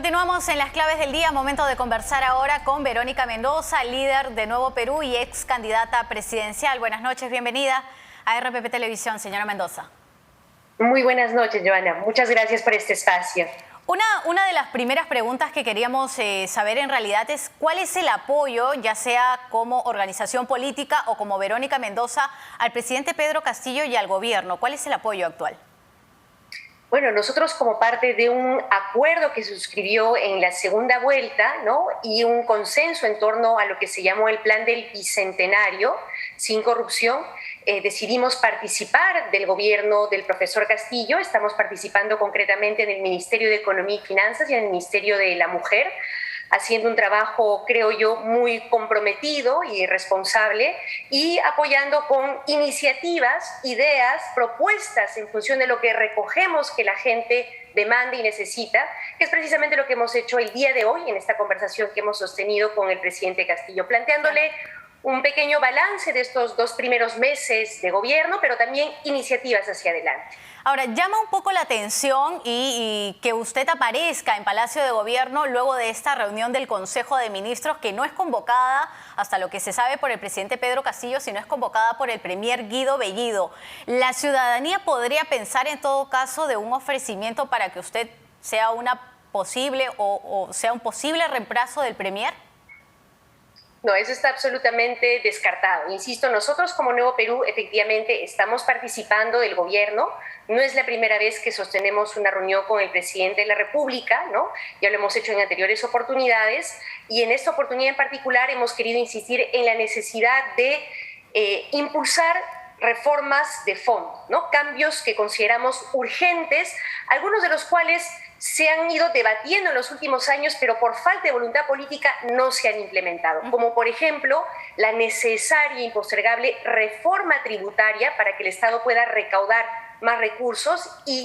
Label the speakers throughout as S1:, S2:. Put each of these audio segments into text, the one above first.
S1: Continuamos en las claves del día, momento de conversar ahora con Verónica Mendoza, líder de Nuevo Perú y ex candidata presidencial. Buenas noches, bienvenida a RPP Televisión, señora Mendoza.
S2: Muy buenas noches, Joana. Muchas gracias por este espacio.
S1: Una de las primeras preguntas que queríamos saber en realidad es cuál es el apoyo, ya sea como organización política o como Verónica Mendoza, al presidente Pedro Castillo y al gobierno. ¿Cuál es el apoyo actual?
S2: Bueno, nosotros como parte de un acuerdo que se suscribió en la segunda vuelta, ¿no? Y un consenso en torno a lo que se llamó el Plan del Bicentenario, sin corrupción, decidimos participar del gobierno del profesor Castillo. Estamos participando concretamente en el Ministerio de Economía y Finanzas y en el Ministerio de la Mujer, haciendo un trabajo, creo yo, muy comprometido y responsable y apoyando con iniciativas, ideas, propuestas en función de lo que recogemos que la gente demanda y necesita, que es precisamente lo que hemos hecho el día de hoy en esta conversación que hemos sostenido con el presidente Castillo, planteándole un pequeño balance de estos 2 primeros meses de gobierno, pero también iniciativas hacia adelante.
S1: Ahora, llama un poco la atención y que usted aparezca en Palacio de Gobierno luego de esta reunión del Consejo de Ministros, que no es convocada, hasta lo que se sabe, por el presidente Pedro Castillo, sino es convocada por el premier Guido Bellido. ¿La ciudadanía podría pensar en todo caso de un ofrecimiento para que usted sea una posible o sea un posible reemplazo del premier?
S2: No, eso está absolutamente descartado. Insisto, nosotros como Nuevo Perú efectivamente estamos participando del gobierno. No es la primera vez que sostenemos una reunión con el presidente de la República, ¿no? Ya lo hemos hecho en anteriores oportunidades y en esta oportunidad en particular hemos querido insistir en la necesidad de impulsar reformas de fondo, ¿no? Cambios que consideramos urgentes, algunos de los cuales se han ido debatiendo en los últimos años, pero por falta de voluntad política no se han implementado, como por ejemplo la necesaria e impostergable reforma tributaria para que el Estado pueda recaudar más recursos y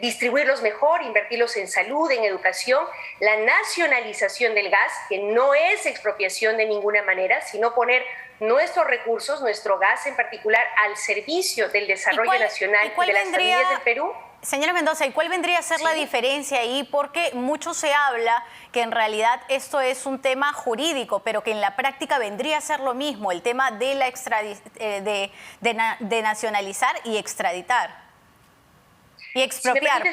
S2: distribuirlos mejor, invertirlos en salud, en educación, la nacionalización del gas, que no es expropiación de ninguna manera, sino poner nuestros recursos, nuestro gas en particular, al servicio del desarrollo nacional y de las familias del Perú.
S1: Señora Mendoza, ¿y cuál vendría a ser la diferencia ahí? Porque mucho se habla que en realidad esto es un tema jurídico, pero que en la práctica vendría a ser lo mismo, el tema de la de nacionalizar y extraditar. Y expropiar,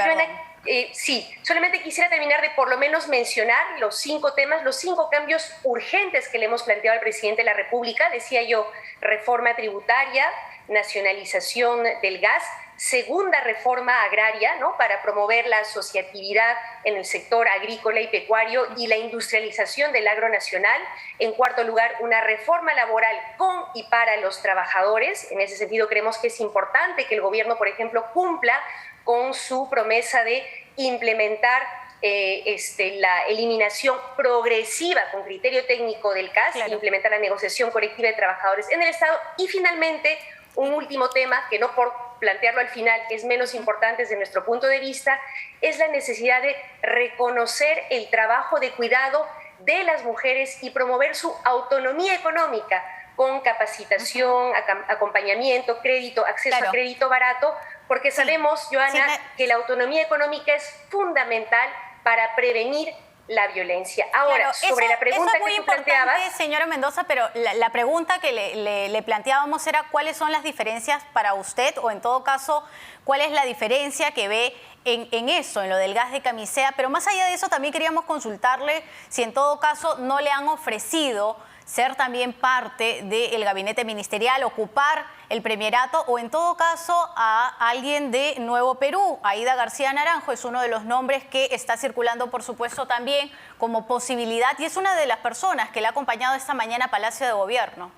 S2: sí, solamente quisiera terminar de por lo menos mencionar los 5 temas, los 5 cambios urgentes que le hemos planteado al presidente de la República. Decía yo, reforma tributaria, nacionalización del gas, segunda reforma agraria, ¿no? Para promover la asociatividad en el sector agrícola y pecuario y la industrialización del agro nacional. En cuarto lugar, una reforma laboral con y para los trabajadores. En ese sentido, creemos que es importante que el gobierno, por ejemplo, cumpla con su promesa de implementar la eliminación progresiva con criterio técnico del CAS, implementar la negociación colectiva de trabajadores en el Estado. Y finalmente, un último tema, que no por plantearlo al final es menos importante desde nuestro punto de vista, es la necesidad de reconocer el trabajo de cuidado de las mujeres y promover su autonomía económica con capacitación, acompañamiento, crédito, acceso a crédito barato, porque sabemos, Joana, que la autonomía económica es fundamental para prevenir la violencia. Ahora, sobre la pregunta que tú planteabas...
S1: Señora Mendoza, pero la pregunta que le planteábamos era cuáles son las diferencias para usted, o en todo caso, cuál es la diferencia que ve en eso, en lo del gas de camisea. Pero más allá de eso, también queríamos consultarle si en todo caso no le han ofrecido ser también parte del gabinete ministerial, ocupar el premierato, o en todo caso a alguien de Nuevo Perú. Aída García Naranjo es uno de los nombres que está circulando, por supuesto, también como posibilidad, y es una de las personas que le ha acompañado esta mañana a Palacio de Gobierno.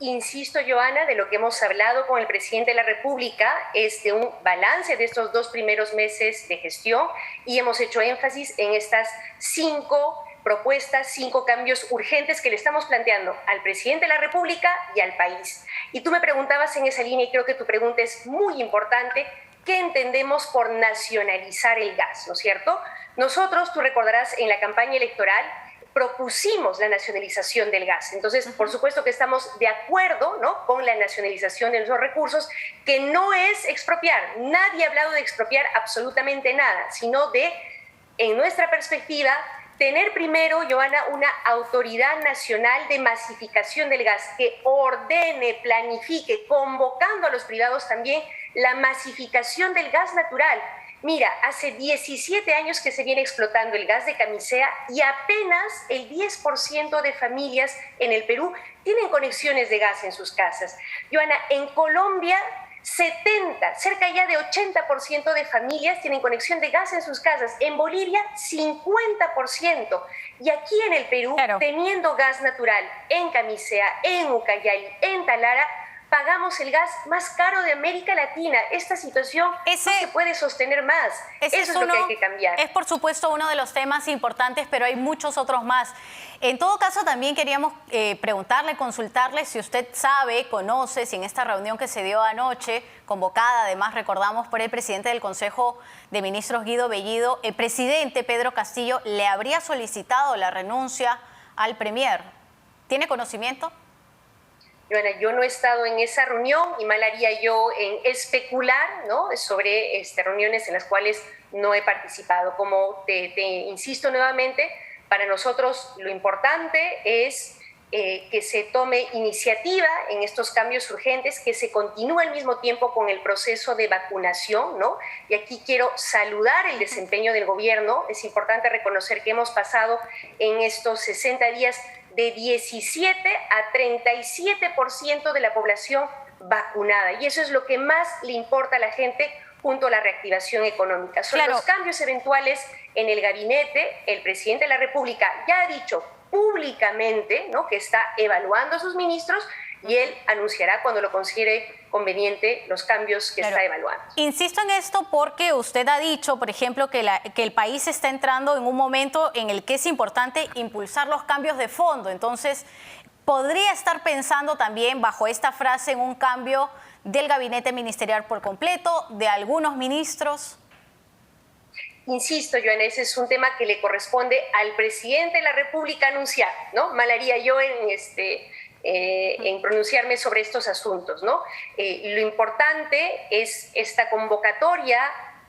S2: Insisto, Joana, de lo que hemos hablado con el presidente de la República es de un balance de estos 2 primeros meses de gestión, y hemos hecho énfasis en estas 5 propuestas, 5 cambios urgentes que le estamos planteando al presidente de la República y al país. Y tú me preguntabas en esa línea, y creo que tu pregunta es muy importante, ¿qué entendemos por nacionalizar el gas? ¿No es cierto? Nosotros, tú recordarás, en la campaña electoral propusimos la nacionalización del gas. Entonces, por supuesto que estamos de acuerdo, ¿no?, con la nacionalización de esos recursos, que no es expropiar. Nadie ha hablado de expropiar absolutamente nada, sino de en nuestra perspectiva, tener primero, Joana, una autoridad nacional de masificación del gas que ordene, planifique, convocando a los privados también la masificación del gas natural. Mira, hace 17 años que se viene explotando el gas de camisea y apenas el 10% de familias en el Perú tienen conexiones de gas en sus casas. Joana, en Colombia cerca ya de 80% de familias tienen conexión de gas en sus casas. En Bolivia, 50%. Y aquí en el Perú, claro, teniendo gas natural en Camisea, en Ucayali, en Talara, pagamos el gas más caro de América Latina. Esta situación no se puede sostener más. Eso es lo que hay que cambiar.
S1: Es, por supuesto, uno de los temas importantes, pero hay muchos otros más. En todo caso, también queríamos preguntarle, consultarle si usted sabe, conoce, si en esta reunión que se dio anoche, convocada, además recordamos por el presidente del Consejo de Ministros, Guido Bellido, el presidente Pedro Castillo le habría solicitado la renuncia al premier. ¿Tiene conocimiento?
S2: Bueno, yo no he estado en esa reunión y mal haría yo en especular, ¿no?, sobre reuniones en las cuales no he participado. Como te insisto nuevamente, para nosotros lo importante es que se tome iniciativa en estos cambios urgentes, que se continúe al mismo tiempo con el proceso de vacunación, ¿no? Y aquí quiero saludar el desempeño del gobierno. Es importante reconocer que hemos pasado en estos 60 días de 17 a 37% de la población vacunada. Y eso es lo que más le importa a la gente junto a la reactivación económica. Sobre los cambios eventuales en el gabinete, el presidente de la República ya ha dicho públicamente, ¿no?, que está evaluando a sus ministros y él anunciará cuando lo considere conveniente los cambios que está evaluando.
S1: Insisto en esto porque usted ha dicho, por ejemplo, que el país está entrando en un momento en el que es importante impulsar los cambios de fondo. Entonces, ¿podría estar pensando también bajo esta frase en un cambio del gabinete ministerial por completo, de algunos ministros?
S2: Insisto, Joana, ese es un tema que le corresponde al presidente de la República anunciar, ¿no? Mal haría yo en pronunciarme sobre estos asuntos, ¿no? Lo importante es esta convocatoria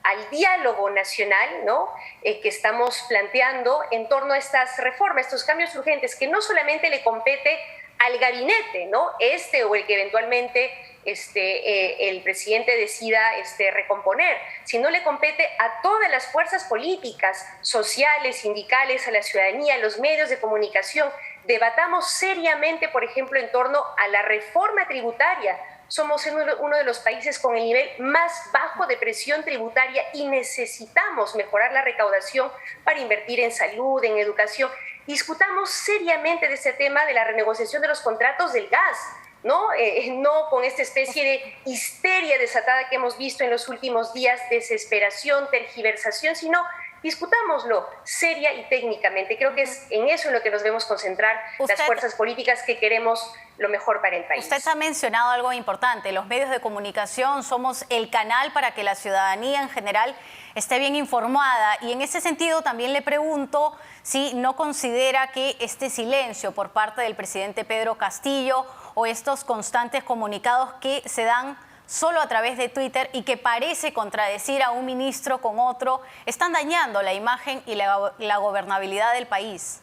S2: al diálogo nacional, ¿no?, que estamos planteando en torno a estas reformas, estos cambios urgentes, que no solamente le compete al gabinete, ¿no?, o el que eventualmente el presidente decida recomponer, sino le compete a todas las fuerzas políticas, sociales, sindicales, a la ciudadanía, a los medios de comunicación. Debatamos seriamente, por ejemplo, en torno a la reforma tributaria. Somos uno de los países con el nivel más bajo de presión tributaria y necesitamos mejorar la recaudación para invertir en salud, en educación. Discutamos seriamente de este tema de la renegociación de los contratos del gas, ¿no? No con esta especie de histeria desatada que hemos visto en los últimos días, desesperación, tergiversación, sino discutámoslo seria y técnicamente. Creo que es en eso en lo que nos debemos concentrar las fuerzas políticas que queremos lo mejor para el país.
S1: Usted ha mencionado algo importante. Los medios de comunicación somos el canal para que la ciudadanía en general esté bien informada. Y en ese sentido también le pregunto si no considera que este silencio por parte del presidente Pedro Castillo o estos constantes comunicados que se dan solo a través de Twitter y que parece contradecir a un ministro con otro, están dañando la imagen y la gobernabilidad del país.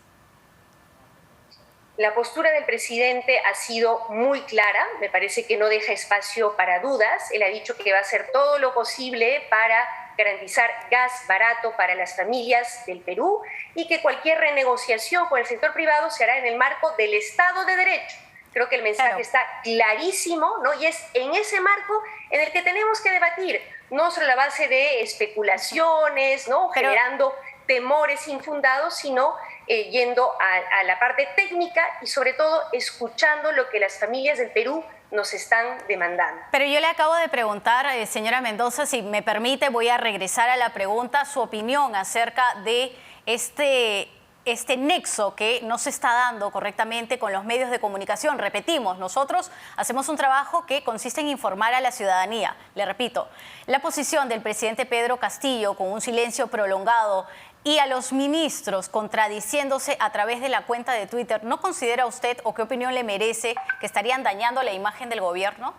S2: La postura del presidente ha sido muy clara, me parece que no deja espacio para dudas. Él ha dicho que va a hacer todo lo posible para garantizar gas barato para las familias del Perú y que cualquier renegociación con el sector privado se hará en el marco del Estado de Derecho. Creo que el mensaje está clarísimo, ¿no? Y es en ese marco en el que tenemos que debatir, no sobre la base de especulaciones, ¿no?, generando temores infundados, sino yendo a la parte técnica y sobre todo escuchando lo que las familias del Perú nos están demandando.
S1: Pero yo le acabo de preguntar, señora Mendoza, si me permite, voy a regresar a la pregunta, su opinión acerca de este nexo que no se está dando correctamente con los medios de comunicación. Repetimos, nosotros hacemos un trabajo que consiste en informar a la ciudadanía. Le repito, la posición del presidente Pedro Castillo con un silencio prolongado y a los ministros contradiciéndose a través de la cuenta de Twitter, ¿no considera usted o qué opinión le merece que estarían dañando la imagen del gobierno?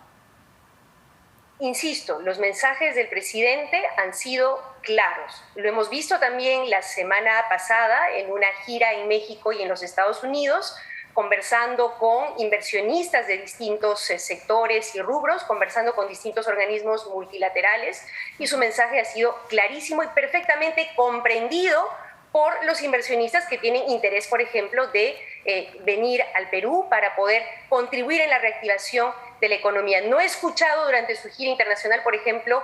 S2: Insisto, los mensajes del presidente han sido claros. Lo hemos visto también la semana pasada en una gira en México y en los Estados Unidos, conversando con inversionistas de distintos sectores y rubros, conversando con distintos organismos multilaterales, y su mensaje ha sido clarísimo y perfectamente comprendido por los inversionistas que tienen interés, por ejemplo, de venir al Perú para poder contribuir en la reactivación de la economía. No he escuchado durante su gira internacional, por ejemplo,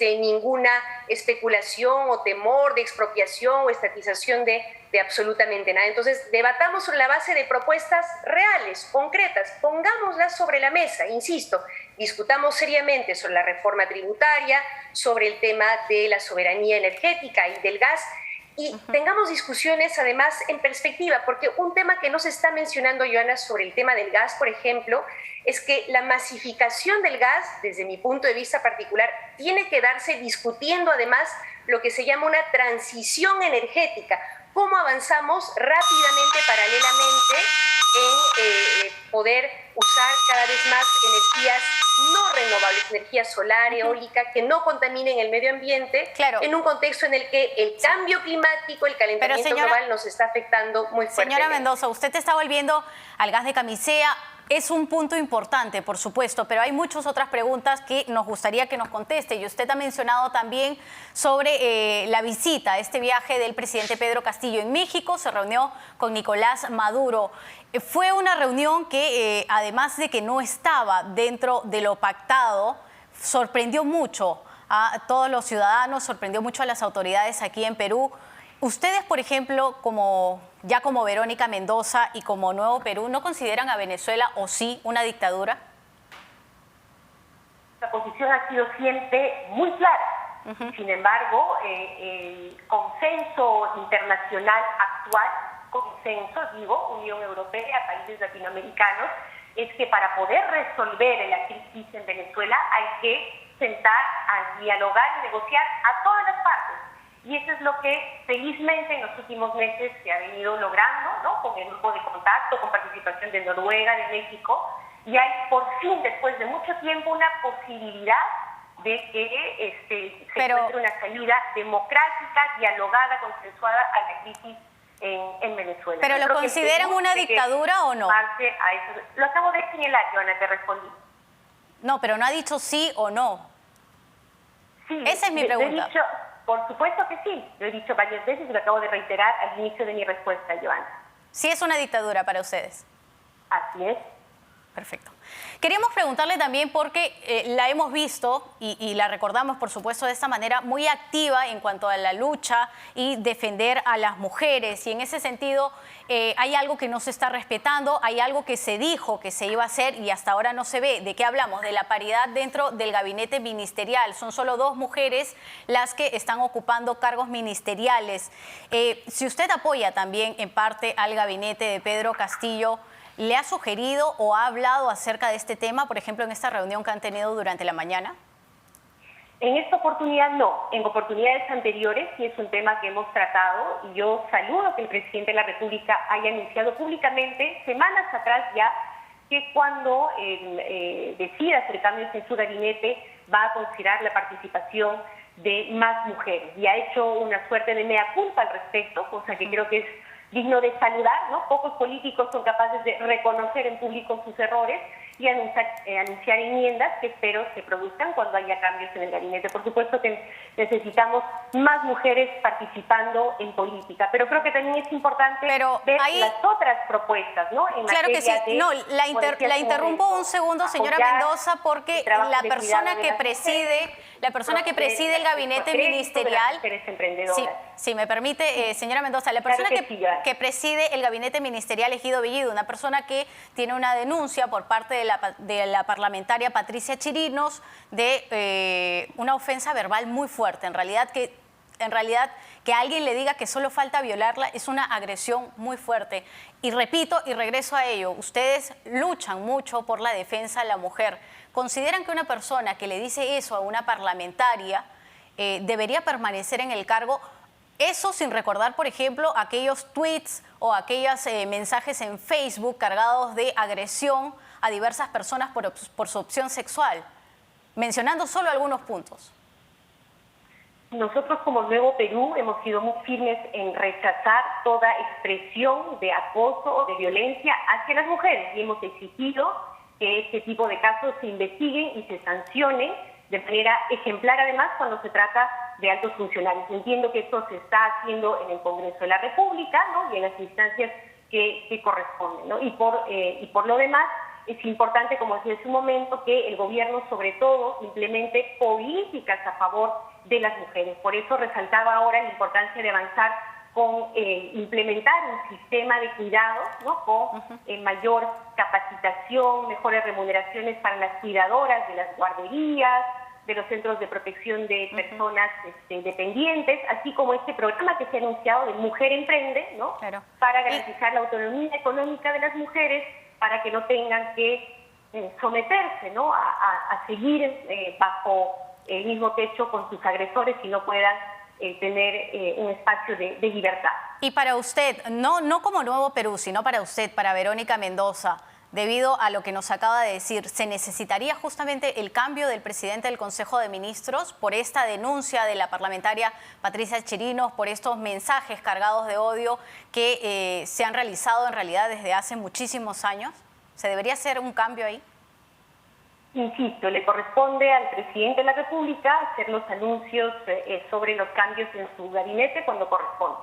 S2: ninguna especulación o temor de expropiación o estatización de absolutamente nada. Entonces, debatamos sobre la base de propuestas reales, concretas, pongámoslas sobre la mesa, insisto, discutamos seriamente sobre la reforma tributaria, sobre el tema de la soberanía energética y del gas, y tengamos discusiones además en perspectiva, porque un tema que no se está mencionando, Joana, sobre el tema del gas, por ejemplo, es que la masificación del gas, desde mi punto de vista particular, tiene que darse discutiendo además lo que se llama una transición energética, cómo avanzamos rápidamente, paralelamente, en poder usar cada vez más energías no renovables, energía solar, eólica, que no contaminen el medio ambiente,
S1: claro,
S2: en un contexto en el que el cambio climático, el calentamiento global nos está afectando muy fuertemente.
S1: Señora Mendoza, usted está volviendo al gas de camisea. Es un punto importante, por supuesto, pero hay muchas otras preguntas que nos gustaría que nos conteste. Y usted ha mencionado también sobre la visita, este viaje del presidente Pedro Castillo en México. Se reunió con Nicolás Maduro. Fue una reunión que, además de que no estaba dentro de lo pactado, sorprendió mucho a todos los ciudadanos, sorprendió mucho a las autoridades aquí en Perú. Ustedes, por ejemplo, como Verónica Mendoza y como Nuevo Perú, ¿no consideran a Venezuela o sí una dictadura?
S3: La posición ha sido siempre muy clara. Sin embargo, el consenso internacional actual, Unión Europea, países latinoamericanos, es que para poder resolver la crisis en Venezuela hay que sentar a dialogar y negociar a todas las partes. Y eso es lo que felizmente en los últimos meses se ha venido logrando, ¿no? Con el grupo de contacto, con participación de Noruega, de México, y hay por fin, después de mucho tiempo, una posibilidad de que se encuentre una salida democrática, dialogada, consensuada a la crisis en Venezuela.
S1: ¿Pero lo consideran una dictadura o no?
S3: Lo acabo de señalar, Joana, te respondí.
S1: No, pero no ha dicho sí o no.
S3: Sí,
S1: esa es mi pregunta.
S3: Por supuesto que sí, lo he dicho varias veces y lo acabo de reiterar al inicio de mi respuesta, Joana.
S1: ¿Sí es una dictadura para ustedes?
S3: Así es.
S1: Perfecto. Queríamos preguntarle también porque la hemos visto y la recordamos, por supuesto, de esta manera muy activa en cuanto a la lucha y defender a las mujeres. Y en ese sentido hay algo que no se está respetando, hay algo que se dijo que se iba a hacer y hasta ahora no se ve. ¿De qué hablamos? De la paridad dentro del gabinete ministerial. Son solo 2 mujeres las que están ocupando cargos ministeriales. Si usted apoya también en parte al gabinete de Pedro Castillo, ¿le ha sugerido o ha hablado acerca de este tema, por ejemplo, en esta reunión que han tenido durante la mañana?
S3: En esta oportunidad no. En oportunidades anteriores sí es un tema que hemos tratado y yo saludo que el presidente de la República haya anunciado públicamente, semanas atrás ya, que cuando decida hacer cambios en su gabinete va a considerar la participación de más mujeres. Y ha hecho una suerte de mea culpa al respecto, cosa que creo que es digno de saludar, ¿no? Pocos políticos son capaces de reconocer en público sus errores y anunciar enmiendas que espero se produzcan cuando haya cambios en el gabinete. Por supuesto que necesitamos más mujeres participando en política, pero creo que también es importante ver las otras propuestas, ¿no?
S1: Claro que sí. No, la interrumpo un segundo, señora Mendoza, porque la persona que preside el gabinete ministerial, si me permite, señora Mendoza, la persona que preside el gabinete ministerial es Guido Bellido, una persona que tiene una denuncia por parte de la parlamentaria Patricia Chirinos de una ofensa verbal muy fuerte. En realidad que alguien le diga que solo falta violarla es una agresión muy fuerte. Y repito y regreso a ello, ustedes luchan mucho por la defensa de la mujer. ¿Consideran que una persona que le dice eso a una parlamentaria debería permanecer en el cargo? Eso sin recordar, por ejemplo, aquellos tweets o aquellos mensajes en Facebook cargados de agresión a diversas personas por su opción sexual. mencionando solo algunos puntos.
S3: Nosotros como Nuevo Perú hemos sido muy firmes en rechazar toda expresión de acoso o de violencia hacia las mujeres y hemos exigido que este tipo de casos se investiguen y se sancionen de manera ejemplar, además, cuando se trata de altos funcionarios. Entiendo que esto se está haciendo en el Congreso de la República, ¿no?, y en las instancias que corresponden, ¿no? Y por lo demás, es importante, como decía hace un momento, que el gobierno sobre todo implemente políticas a favor de las mujeres. Por eso resaltaba ahora la importancia de avanzar con implementar un sistema de cuidados, ¿no?, con mayor capacitación, mejores remuneraciones para las cuidadoras de las guarderías, de los centros de protección de personas dependientes, así como este programa que se ha anunciado de Mujer Emprende, ¿no?,
S1: Claro.
S3: para garantizar la autonomía económica de las mujeres, para que no tengan que someterse, ¿no?, a seguir bajo el mismo techo con sus agresores y no puedan tener un espacio de libertad.
S1: Y para usted, no como Nuevo Perú, sino para usted, para Verónica Mendoza, debido a lo que nos acaba de decir, ¿se necesitaría justamente el cambio del presidente del Consejo de Ministros por esta denuncia de la parlamentaria Patricia Chirinos, por estos mensajes cargados de odio que se han realizado en realidad desde hace muchísimos años? ¿Se debería hacer un cambio ahí?
S3: Insisto, le corresponde al presidente de la República hacer los anuncios sobre los cambios en su gabinete cuando corresponde.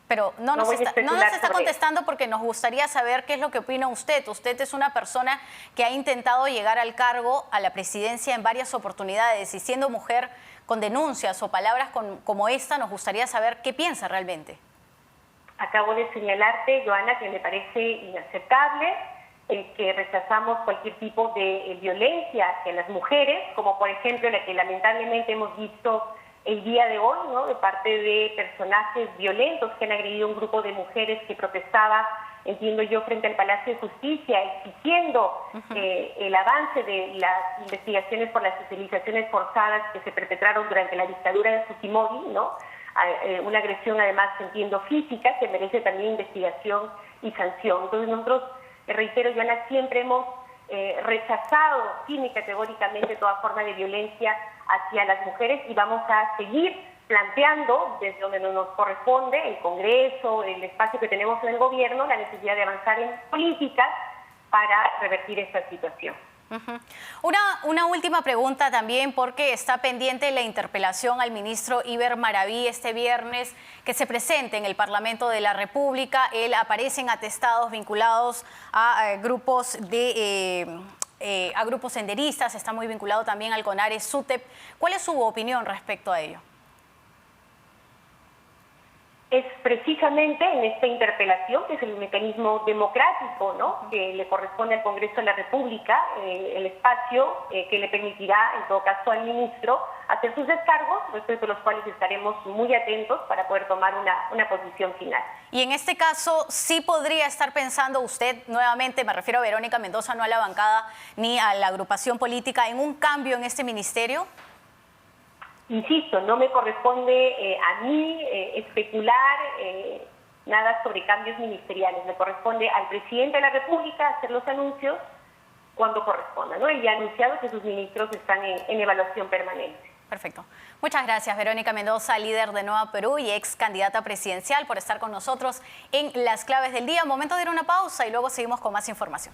S1: Pero no nos está
S3: sobre
S1: contestando porque nos gustaría saber qué es lo que opina usted. Usted es una persona que ha intentado llegar al cargo, a la presidencia en varias oportunidades y siendo mujer con denuncias o palabras como esta, nos gustaría saber qué piensa realmente.
S3: Acabo de señalarte, Joana, que me parece inaceptable que rechazamos cualquier tipo de violencia hacia las mujeres, como por ejemplo la que lamentablemente hemos visto el día de hoy, ¿no?, de parte de personajes violentos que han agredido a un grupo de mujeres que protestaba, entiendo yo, frente al Palacio de Justicia, exigiendo el avance de las investigaciones por las esterilizaciones forzadas que se perpetraron durante la dictadura de Fujimori, ¿no? Una agresión además, entiendo, física, que merece también investigación y sanción. Entonces nosotros, reitero, Joana, siempre hemos rechazado firme y categóricamente toda forma de violencia hacia las mujeres y vamos a seguir planteando desde donde nos corresponde, el Congreso, el espacio que tenemos en el gobierno, la necesidad de avanzar en políticas para revertir esta situación.
S1: Una última pregunta también, porque está pendiente la interpelación al ministro Iber Maraví este viernes, que se presente en el Parlamento de la República. Él aparece en atestados vinculados a grupos a grupos senderistas, está muy vinculado también al CONARE SUTEP. ¿Cuál es su opinión respecto a ello?
S3: Es precisamente en esta interpelación, que es el mecanismo democrático, ¿no?, que le corresponde al Congreso de la República, el espacio que le permitirá, en todo caso, al ministro hacer sus descargos, respecto a los cuales estaremos muy atentos para poder tomar una posición final.
S1: Y en este caso, ¿sí podría estar pensando usted, nuevamente me refiero a Verónica Mendoza, no a la bancada ni a la agrupación política, en un cambio en este ministerio?
S3: Insisto, no me corresponde a mí especular nada sobre cambios ministeriales. Le corresponde al presidente de la República hacer los anuncios cuando corresponda, ¿no? Él ya ha anunciado que sus ministros están en evaluación permanente.
S1: Perfecto. Muchas gracias, Verónica Mendoza, líder de Nueva Perú y ex candidata presidencial, por estar con nosotros en Las Claves del Día. Momento de ir a una pausa y luego seguimos con más información.